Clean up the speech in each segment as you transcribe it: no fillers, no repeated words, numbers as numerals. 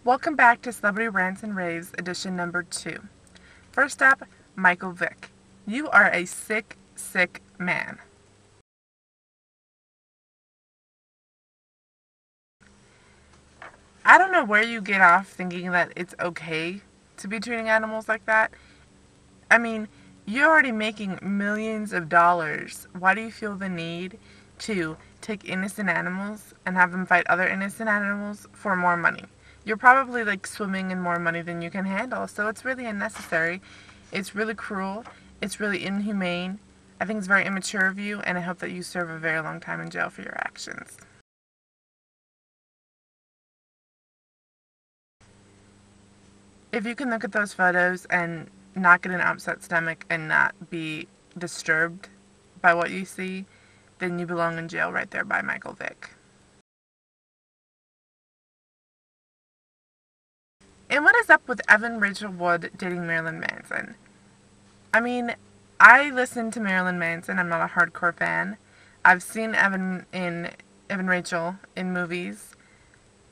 Welcome back to Celebrity Rants and Raves, edition number 2. First up, Michael Vick. You are a sick, sick man. I don't know where you get off thinking that it's okay to be treating animals like that. I mean, you're already making millions of dollars. Why do you feel the need to take innocent animals and have them fight other innocent animals for more money? You're probably swimming in more money than you can handle, so it's really unnecessary. It's really cruel. It's really inhumane. I think it's very immature of you, and I hope that you serve a very long time in jail for your actions. If you can look at those photos and not get an upset stomach and not be disturbed by what you see, then you belong in jail right there by Michael Vick. And what is up with Evan Rachel Wood dating Marilyn Manson? I mean, I listen to Marilyn Manson. I'm not a hardcore fan. I've seen Evan Rachel in movies.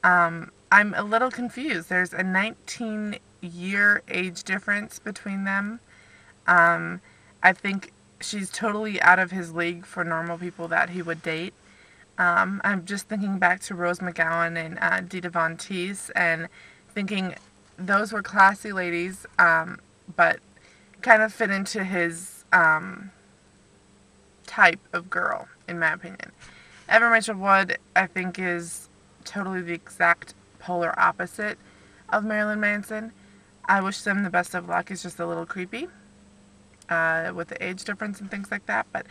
I'm a little confused. There's a 19-year age difference between them. I think she's totally out of his league for normal people that he would date. I'm just thinking back to Rose McGowan and Dita Von Teese and thinking those were classy ladies, but kind of fit into his type of girl, in my opinion. Evan Rachel Wood, I think, is totally the exact polar opposite of Marilyn Manson. I wish them the best of luck. It's just a little creepy with the age difference and things like that, but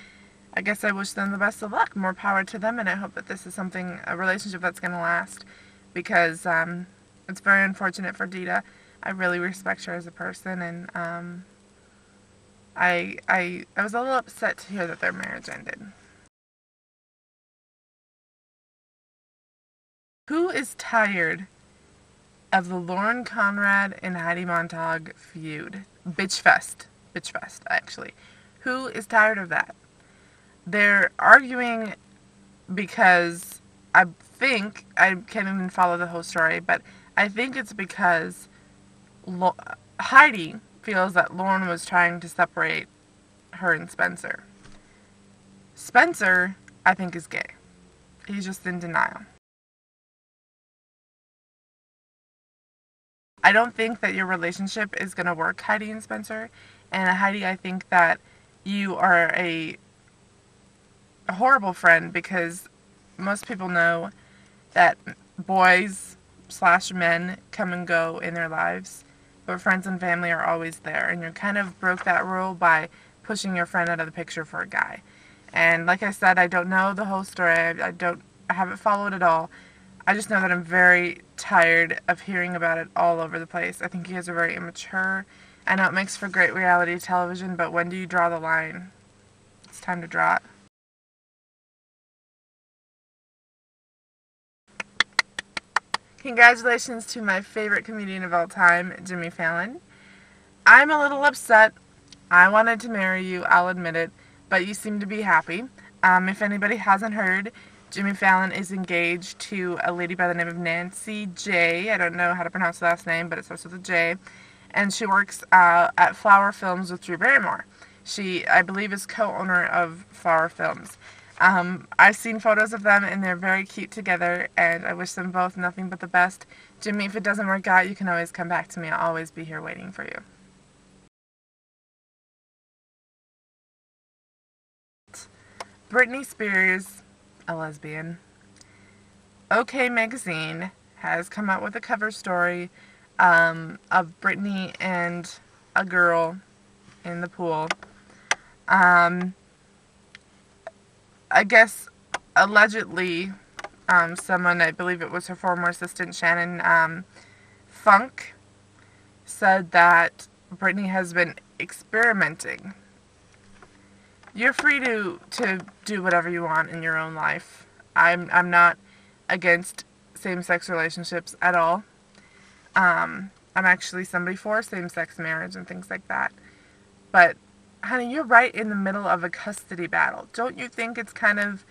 I guess I wish them the best of luck. More power to them, and I hope that this is a relationship that's going to last, because it's very unfortunate for Dita. I really respect her as a person, and I was a little upset to hear that their marriage ended. Who is tired of the Lauren Conrad and Heidi Montag feud? Bitch fest, actually. Who is tired of that? They're arguing because I think, I can't even follow the whole story, but I think it's because Heidi feels that Lauren was trying to separate her and Spencer. Spencer, I think, is gay. He's just in denial. I don't think that your relationship is going to work, Heidi and Spencer. And Heidi, I think that you are a horrible friend, because most people know that boys/men come and go in their lives, but friends and family are always there, and you kind of broke that rule by pushing your friend out of the picture for a guy. And like I said, I don't know the whole story. I haven't followed it all. I just know that I'm very tired of hearing about it all over the place. I think you guys are very immature. I know it makes for great reality television, but when do you draw the line? It's time to draw it. Congratulations to my favorite comedian of all time, Jimmy Fallon. I'm a little upset. I wanted to marry you, I'll admit it, but you seem to be happy. If anybody hasn't heard, Jimmy Fallon is engaged to a lady by the name of Nancy J. I don't know how to pronounce the last name, but it starts with a J. And she works at Flower Films with Drew Barrymore. She, I believe, is co-owner of Flower Films. I've seen photos of them, and they're very cute together, and I wish them both nothing but the best. Jimmy, if it doesn't work out, you can always come back to me. I'll always be here waiting for you. Britney Spears, a lesbian. OK Magazine has come out with a cover story of Britney and a girl in the pool. I guess, allegedly, someone, I believe it was her former assistant, Shannon Funk, said that Britney has been experimenting. You're free to do whatever you want in your own life. I'm not against same-sex relationships at all. I'm actually somebody for same-sex marriage and things like that. But honey, you're right in the middle of a custody battle. Don't you think it's kind of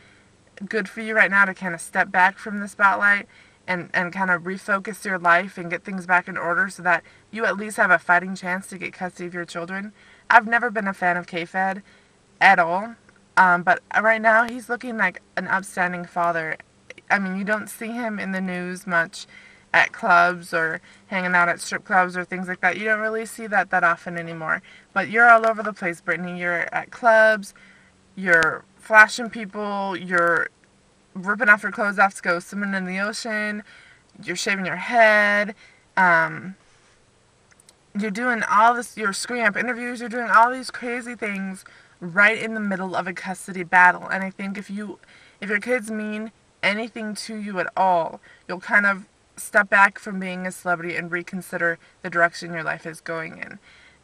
good for you right now to kind of step back from the spotlight and kind of refocus your life and get things back in order so that you at least have a fighting chance to get custody of your children. I've never been a fan of K-Fed at all, but right now he's looking like an upstanding father. I mean, you don't see him in the news much at clubs or hanging out at strip clubs or things like that. You don't really see that often anymore. But you're all over the place, Britney. You're at clubs, you're flashing people, you're ripping off your clothes off to go swimming in the ocean, you're shaving your head, you're doing all this, you're screwing up interviews, you're doing all these crazy things right in the middle of a custody battle. And I think if your kids mean anything to you at all, you'll kind of step back from being a celebrity and reconsider the direction your life is going in.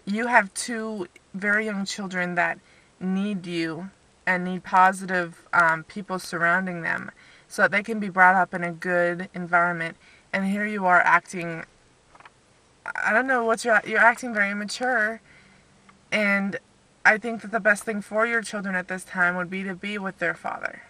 You have two very young children that need you and need positive people surrounding them so that they can be brought up in a good environment. And here you are acting, I don't know what you're acting very immature. And I think that the best thing for your children at this time would be to be with their father.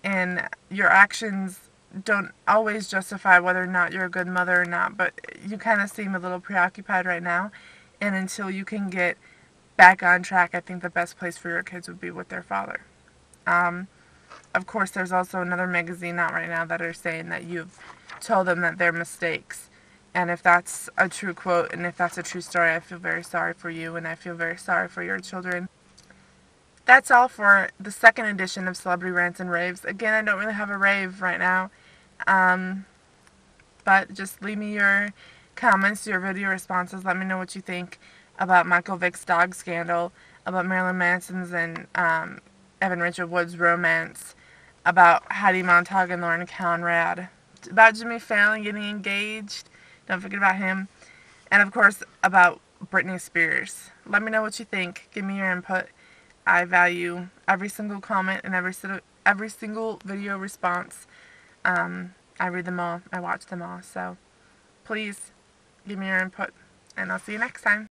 And your actions don't always justify whether or not you're a good mother or not, but you kind of seem a little preoccupied right now. And until you can get back on track, I think the best place for your kids would be with their father. Of course, there's also another magazine out right now that are saying that you've told them that they're mistakes. And if that's a true quote and if that's a true story, I feel very sorry for you and I feel very sorry for your children. That's all for the second edition of Celebrity Rants and Raves. Again, I don't really have a rave right now. But just leave me your comments, your video responses. Let me know what you think about Michael Vick's dog scandal, about Marilyn Manson's and Evan Rachel Wood's romance, about Heidi, Montag, and Lauren Conrad, about Jimmy Fallon getting engaged. Don't forget about him. And, of course, about Britney Spears. Let me know what you think. Give me your input. I value every single comment and every single video response. I read them all. I watch them all. So please give me your input. And I'll see you next time.